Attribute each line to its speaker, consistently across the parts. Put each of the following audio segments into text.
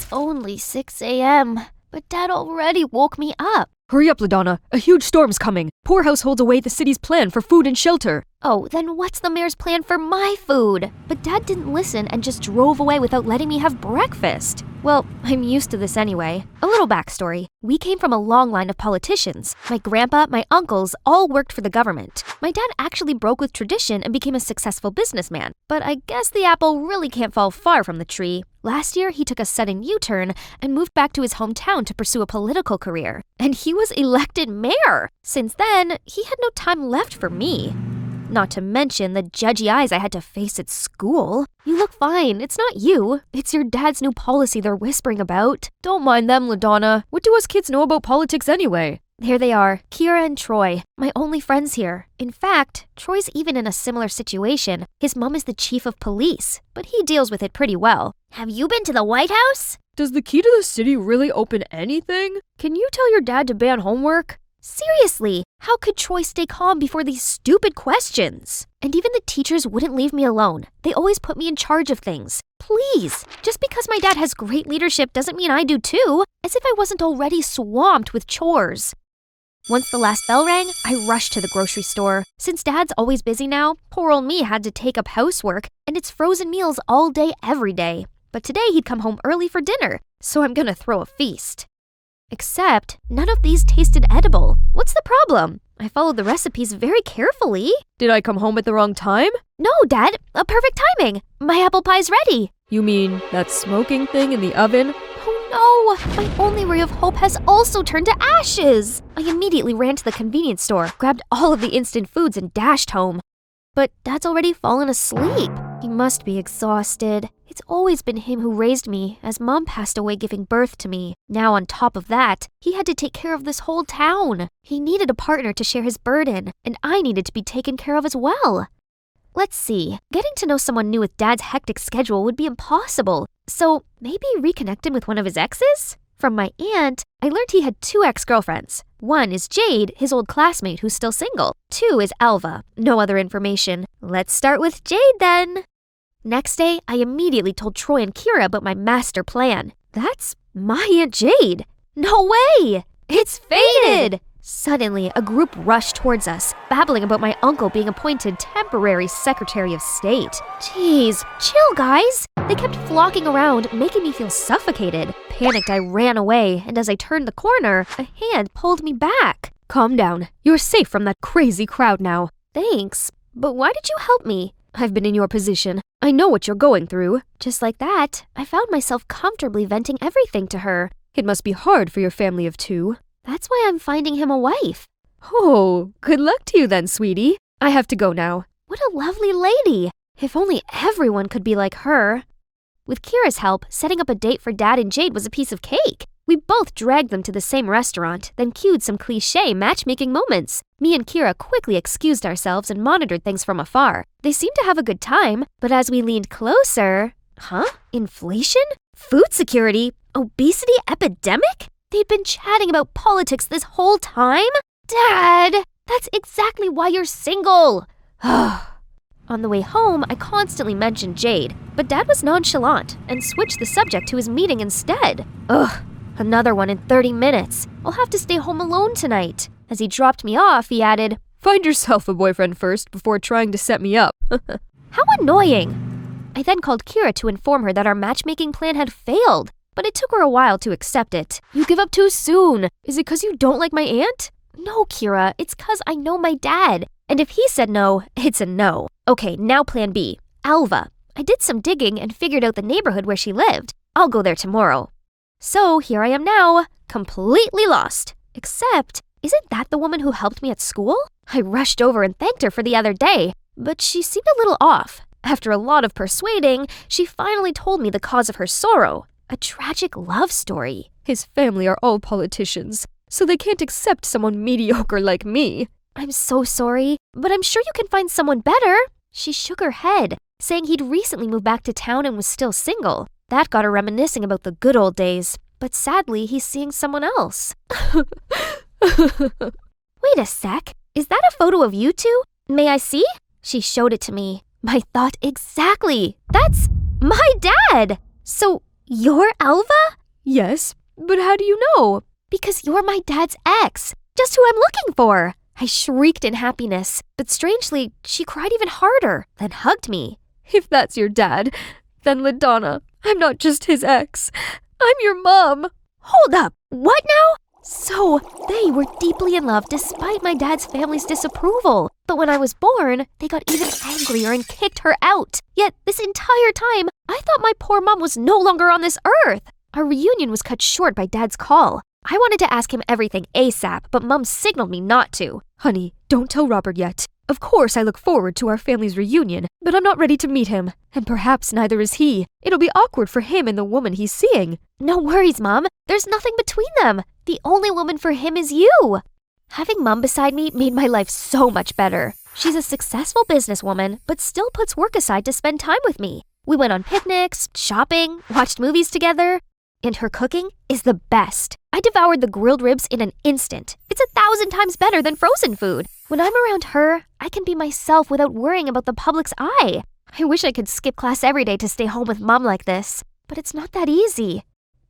Speaker 1: It's only 6 a.m., but Dad already woke me up.
Speaker 2: Hurry up, LaDonna. A huge storm's coming. Poor households await the city's plan for food and shelter.
Speaker 1: Oh, then what's the mayor's plan for my food? But Dad didn't listen and just drove away without letting me have breakfast. Well, I'm used to this anyway. A little backstory. We came from a long line of politicians. My grandpa, my uncles, all worked for the government. My dad actually broke with tradition and became a successful businessman. But I guess the apple really can't fall far from the tree. Last year, he took a sudden U-turn and moved back to his hometown to pursue a political career. And he was elected mayor. Since then, he had no time left for me. Not to mention the judgy eyes I had to face at school. You look fine. It's not you. It's your dad's new policy they're whispering about.
Speaker 2: Don't mind them, LaDonna. What do us kids know about politics anyway?
Speaker 1: Here they are, Kira and Troy, my only friends here. In fact, Troy's even in a similar situation. His mom is the chief of police, but he deals with it pretty well. Have you been to the White House?
Speaker 2: Does the key to the city really open anything? Can you tell your dad to ban homework?
Speaker 1: Seriously, how could Troy stay calm before these stupid questions? And even the teachers wouldn't leave me alone. They always put me in charge of things. Please, just because my dad has great leadership doesn't mean I do too, as if I wasn't already swamped with chores. Once the last bell rang, I rushed to the grocery store. Since Dad's always busy now, poor old me had to take up housework, and it's frozen meals all day, every day. But today he'd come home early for dinner, so I'm gonna throw a feast. Except, none of these tasted edible. What's the problem? I followed the recipes very carefully.
Speaker 2: Did I come home at the wrong time?
Speaker 1: No, Dad, a perfect timing. My apple pie's ready.
Speaker 2: You mean that smoking thing in the oven?
Speaker 1: Oh no, my only ray of hope has also turned to ashes. I immediately ran to the convenience store, grabbed all of the instant foods and dashed home. But Dad's already fallen asleep. He must be exhausted. It's always been him who raised me, as Mom passed away giving birth to me. Now on top of that, he had to take care of this whole town. He needed a partner to share his burden, and I needed to be taken care of as well. Let's see, getting to know someone new with Dad's hectic schedule would be impossible. So maybe reconnect him with one of his exes? From my aunt, I learned he had 2 ex-girlfriends. One is Jade, his old classmate who's still single. 2 is Alva. No other information. Let's start with Jade then. Next day, I immediately told Troy and Kira about my master plan. That's my Aunt Jade. No way! It's fated! Suddenly, a group rushed towards us, babbling about my uncle being appointed temporary Secretary of State. Jeez, chill guys! They kept flocking around, making me feel suffocated. Panicked, I ran away, and as I turned the corner, a hand pulled me back.
Speaker 2: Calm down. You're safe from that crazy crowd now.
Speaker 1: Thanks, but why did you help me?
Speaker 2: I've been in your position. I know what you're going through.
Speaker 1: Just like that, I found myself comfortably venting everything to her.
Speaker 2: It must be hard for your family of 2.
Speaker 1: That's why I'm finding him a wife.
Speaker 2: Oh, good luck to you then, sweetie. I have to go now.
Speaker 1: What a lovely lady. If only everyone could be like her. With Kira's help, setting up a date for Dad and Jade was a piece of cake. We both dragged them to the same restaurant, then cued some cliché matchmaking moments. Me and Kira quickly excused ourselves and monitored things from afar. They seemed to have a good time, but as we leaned closer... Huh? Inflation? Food security? Obesity epidemic? They'd been chatting about politics this whole time? Dad! That's exactly why you're single! On the way home, I constantly mentioned Jade, but Dad was nonchalant and switched the subject to his meeting instead. Ugh, another one in 30 minutes. I'll have to stay home alone tonight. As he dropped me off, he added,
Speaker 2: "Find yourself a boyfriend first before trying to set me up."
Speaker 1: How annoying! I then called Kira to inform her that our matchmaking plan had failed, but it took her a while to accept it.
Speaker 2: You give up too soon. Is it 'cause you don't like my aunt?
Speaker 1: No, Kira, it's 'cause I know my dad. And if he said no, it's a no. Okay, now plan B. Alva. I did some digging and figured out the neighborhood where she lived. I'll go there tomorrow. So here I am now, completely lost. Except, isn't that the woman who helped me at school? I rushed over and thanked her for the other day, but she seemed a little off. After a lot of persuading, she finally told me the cause of her sorrow. A tragic love story.
Speaker 2: His family are all politicians, so they can't accept someone mediocre like me.
Speaker 1: I'm so sorry, but I'm sure you can find someone better. She shook her head, saying he'd recently moved back to town and was still single. That got her reminiscing about the good old days, but sadly, he's seeing someone else. Wait a sec, is that a photo of you two? May I see? She showed it to me. My thought exactly. That's my dad! So, You're Alva?
Speaker 2: Yes, but how do you know?
Speaker 1: Because you're my dad's ex. Just who I'm looking for. I shrieked in happiness, but strangely, she cried even harder, then hugged me.
Speaker 2: If that's your dad, then LaDonna, I'm not just his ex. I'm your mom.
Speaker 1: Hold up, what now? So, they were deeply in love despite my dad's family's disapproval. But when I was born, they got even angrier and kicked her out. Yet, this entire time, I thought my poor mom was no longer on this earth. Our reunion was cut short by Dad's call. I wanted to ask him everything ASAP, but Mom signaled me not to.
Speaker 2: Honey, don't tell Robert yet. Of course I look forward to our family's reunion, but I'm not ready to meet him. And perhaps neither is he. It'll be awkward for him and the woman he's seeing.
Speaker 1: No worries, Mom. There's nothing between them. The only woman for him is you. Having Mom beside me made my life so much better. She's a successful businesswoman, but still puts work aside to spend time with me. We went on picnics, shopping, watched movies together. And her cooking is the best. I devoured the grilled ribs in an instant. It's 1,000 times better than frozen food. When I'm around her, I can be myself without worrying about the public's eye. I wish I could skip class every day to stay home with Mom like this, but it's not that easy.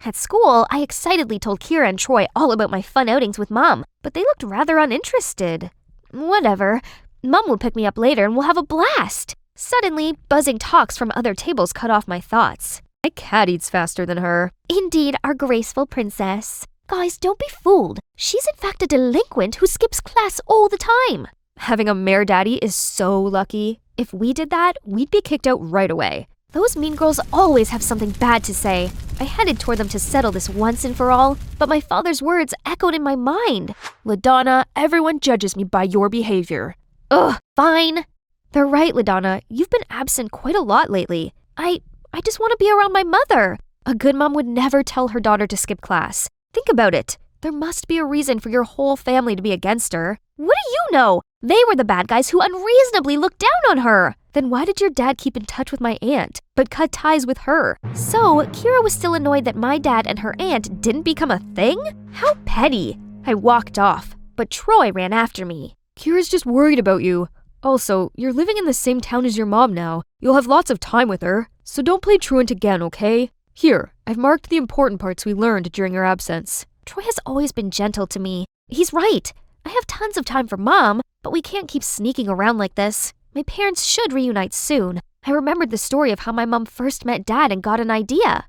Speaker 1: At school, I excitedly told Kira and Troy all about my fun outings with Mom, but they looked rather uninterested. Whatever. Mom will pick me up later and we'll have a blast. Suddenly, buzzing talks from other tables cut off my thoughts.
Speaker 2: My cat eats faster than her.
Speaker 1: Indeed, our graceful princess. Guys, don't be fooled. She's in fact a delinquent who skips class all the time.
Speaker 2: Having a mare daddy is so lucky. If we did that, we'd be kicked out right away.
Speaker 1: Those mean girls always have something bad to say. I headed toward them to settle this once and for all, but my father's words echoed in my mind.
Speaker 2: LaDonna, everyone judges me by your behavior.
Speaker 1: Ugh, fine.
Speaker 2: They're right, LaDonna. You've been absent quite a lot lately.
Speaker 1: I just want to be around my mother.
Speaker 2: A good mom would never tell her daughter to skip class. Think about it. There must be a reason for your whole family to be against her.
Speaker 1: What do you know? They were the bad guys who unreasonably looked down on her.
Speaker 2: Then why did your dad keep in touch with my aunt, but cut ties with her?
Speaker 1: So, Kira was still annoyed that my dad and her aunt didn't become a thing? How petty. I walked off, but Troy ran after me.
Speaker 2: Kira's just worried about you. Also, you're living in the same town as your mom now. You'll have lots of time with her, so don't play truant again, okay? Here, I've marked the important parts we learned during your absence.
Speaker 1: Troy has always been gentle to me. He's right. I have tons of time for Mom, but we can't keep sneaking around like this. My parents should reunite soon. I remembered the story of how my mom first met Dad and got an idea.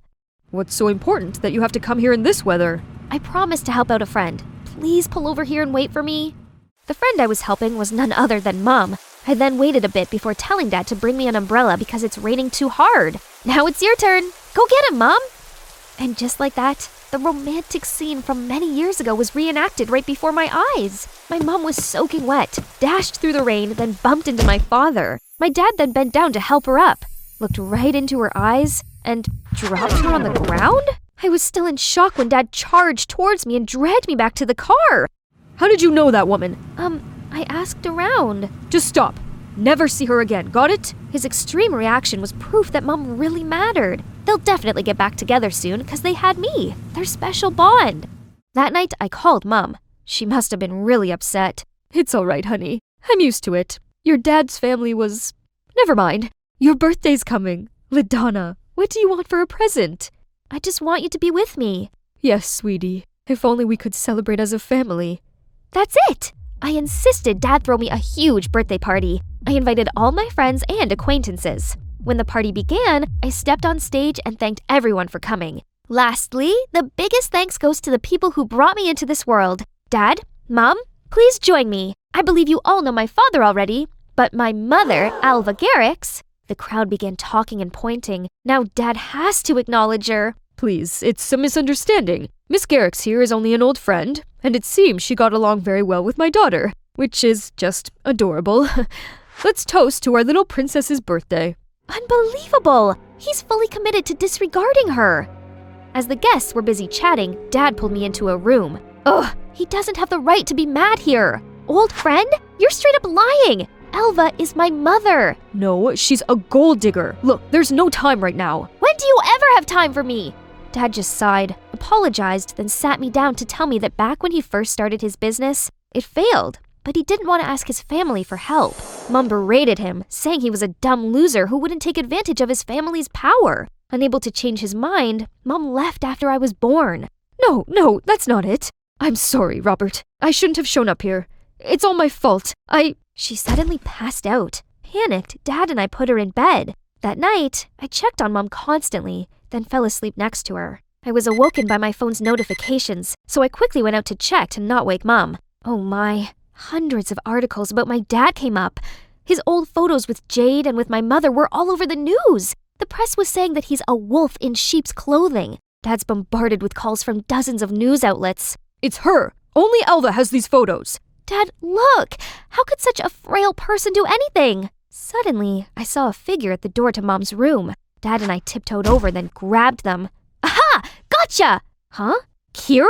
Speaker 2: What's so important that you have to come here in this weather?
Speaker 1: I promised to help out a friend. Please pull over here and wait for me. The friend I was helping was none other than Mom. I then waited a bit before telling Dad to bring me an umbrella because it's raining too hard. Now it's your turn. Go get him, Mom. And just like that, the romantic scene from many years ago was reenacted right before my eyes. My mom was soaking wet, dashed through the rain, then bumped into my father. My dad then bent down to help her up, looked right into her eyes, and dropped her on the ground? I was still in shock when Dad charged towards me and dragged me back to the car.
Speaker 2: How did you know that woman?
Speaker 1: I asked around.
Speaker 2: Just stop. Never see her again, got it?
Speaker 1: His extreme reaction was proof that Mom really mattered. They'll definitely get back together soon because they had me, their special bond. That night, I called Mom. She must have been really upset.
Speaker 2: It's all right, honey. I'm used to it. Your dad's family was... Never mind. Your birthday's coming. LaDonna, what do you want for a present?
Speaker 1: I just want you to be with me.
Speaker 2: Yes, sweetie. If only we could celebrate as a family.
Speaker 1: That's it! I insisted Dad throw me a huge birthday party. I invited all my friends and acquaintances. When the party began, I stepped on stage and thanked everyone for coming. Lastly, the biggest thanks goes to the people who brought me into this world. Dad, Mom, please join me. I believe you all know my father already, but my mother, Alva Garrix. The crowd began talking and pointing. Now Dad has to acknowledge her.
Speaker 2: Please, it's a misunderstanding. Miss Garrix here is only an old friend, and it seems she got along very well with my daughter, which is just adorable. Let's toast to our little princess's birthday.
Speaker 1: Unbelievable! He's fully committed to disregarding her. As the guests were busy chatting, Dad pulled me into a room. Ugh, he doesn't have the right to be mad here. Old friend? You're straight up lying. Alva is my mother.
Speaker 2: No, she's a gold digger. Look, there's no time right now.
Speaker 1: When do you ever have time for me? Dad just sighed, apologized, then sat me down to tell me that back when he first started his business, it failed, but he didn't want to ask his family for help. Mom berated him, saying he was a dumb loser who wouldn't take advantage of his family's power. Unable to change his mind, Mom left after I was born.
Speaker 2: No, that's not it. I'm sorry, Robert. I shouldn't have shown up here. It's all my fault.
Speaker 1: She suddenly passed out. Panicked, Dad and I put her in bed. That night, I checked on Mom constantly, then fell asleep next to her. I was awoken by my phone's notifications, so I quickly went out to check to not wake Mom. Oh my, hundreds of articles about my dad came up. His old photos with Jade and with my mother were all over the news. The press was saying that he's a wolf in sheep's clothing. Dad's bombarded with calls from dozens of news outlets.
Speaker 2: It's her. Only Alva has these photos.
Speaker 1: Dad, look! How could such a frail person do anything? Suddenly, I saw a figure at the door to Mom's room. Dad and I tiptoed over, then grabbed them. Aha! Gotcha! Huh? Kira?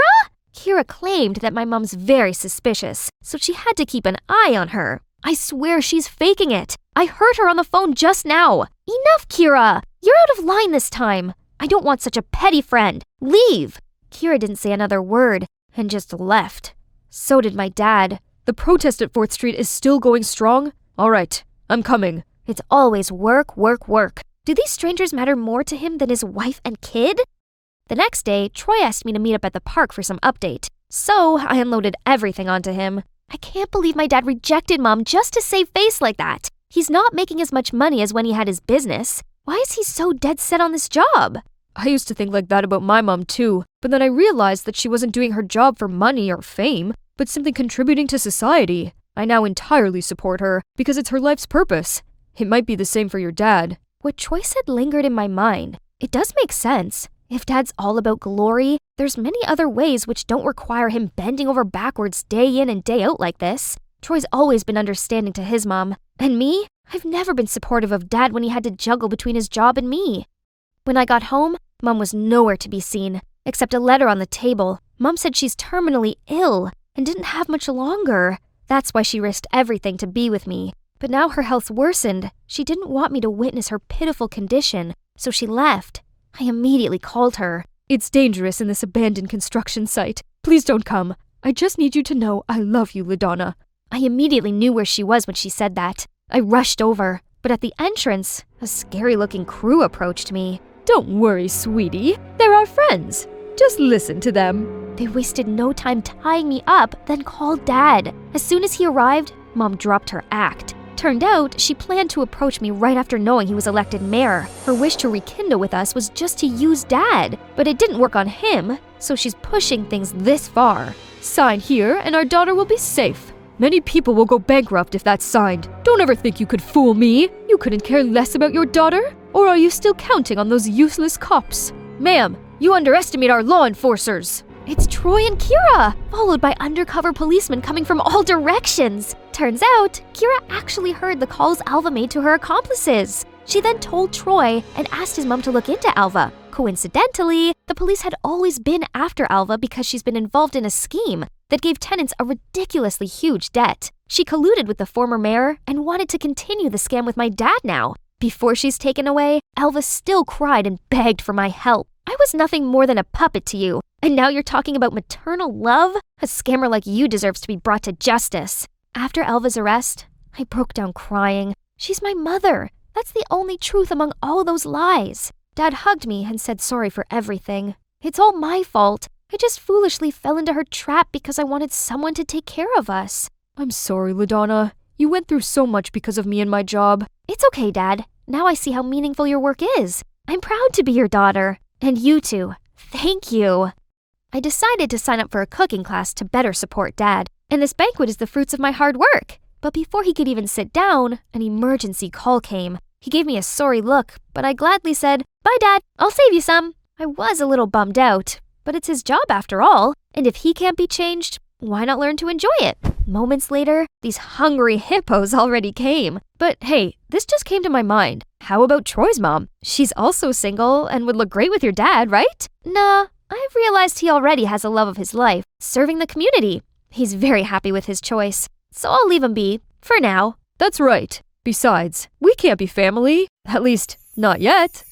Speaker 1: Kira claimed that my mom's very suspicious, so she had to keep an eye on her. I swear she's faking it. I heard her on the phone just now. Enough, Kira! You're out of line this time. I don't want such a petty friend. Leave! Kira didn't say another word and just left. So did my dad.
Speaker 2: The protest at 4th Street is still going strong? All right, I'm coming.
Speaker 1: It's always work, work, work. Do these strangers matter more to him than his wife and kid? The next day, Troy asked me to meet up at the park for some update. So I unloaded everything onto him. I can't believe my dad rejected Mom just to save face like that. He's not making as much money as when he had his business. Why is he so dead set on this job?
Speaker 2: I used to think like that about my mom too, but then I realized that she wasn't doing her job for money or fame, but simply contributing to society. I now entirely support her because it's her life's purpose. It might be the same for your dad.
Speaker 1: What Troy said lingered in my mind. It does make sense. If Dad's all about glory, there's many other ways which don't require him bending over backwards day in and day out like this. Troy's always been understanding to his mom. And me? I've never been supportive of Dad when he had to juggle between his job and me. When I got home, Mom was nowhere to be seen, except a letter on the table. Mom said she's terminally ill and didn't have much longer. That's why she risked everything to be with me. But now her health's worsened. She didn't want me to witness her pitiful condition, so she left. I immediately called her.
Speaker 2: It's dangerous in this abandoned construction site. Please don't come. I just need you to know I love you, LaDonna.
Speaker 1: I immediately knew where she was when she said that. I rushed over, but at the entrance, a scary-looking crew approached me.
Speaker 2: Don't worry, sweetie. They're our friends. Just listen to them.
Speaker 1: They wasted no time tying me up, then called Dad. As soon as he arrived, Mom dropped her act. Turned out, she planned to approach me right after knowing he was elected mayor. Her wish to rekindle with us was just to use Dad, but it didn't work on him, so she's pushing things this far.
Speaker 2: Sign here and our daughter will be safe. Many people will go bankrupt if that's signed. Don't ever think you could fool me. You couldn't care less about your daughter? Or are you still counting on those useless cops? Ma'am, you underestimate our law enforcers.
Speaker 1: It's Troy and Kira, followed by undercover policemen coming from all directions. Turns out, Kira actually heard the calls Alva made to her accomplices. She then told Troy and asked his mom to look into Alva. Coincidentally, the police had always been after Alva because she's been involved in a scheme that gave tenants a ridiculously huge debt. She colluded with the former mayor and wanted to continue the scam with my dad now. Before she's taken away, Alva still cried and begged for my help. I was nothing more than a puppet to you, and now you're talking about maternal love? A scammer like you deserves to be brought to justice. After Alva's arrest, I broke down crying. She's my mother. That's the only truth among all those lies. Dad hugged me and said sorry for everything. It's all my fault. I just foolishly fell into her trap because I wanted someone to take care of us.
Speaker 2: I'm sorry, LaDonna. You went through so much because of me and my job.
Speaker 1: It's okay, Dad. Now I see how meaningful your work is. I'm proud to be your daughter. And you too. Thank you. I decided to sign up for a cooking class to better support Dad. And this banquet is the fruits of my hard work. But before he could even sit down, an emergency call came. He gave me a sorry look, but I gladly said, "Bye, Dad. I'll save you some." I was a little bummed out, but it's his job after all. And if he can't be changed, why not learn to enjoy it? Moments later, these hungry hippos already came. But hey, this just came to my mind. How about Troy's mom? She's also single and would look great with your dad, right? Nah, I've realized he already has a love of his life, serving the community. He's very happy with his choice, so I'll leave him be, for now.
Speaker 2: That's right. Besides, we can't be family. At least, not yet.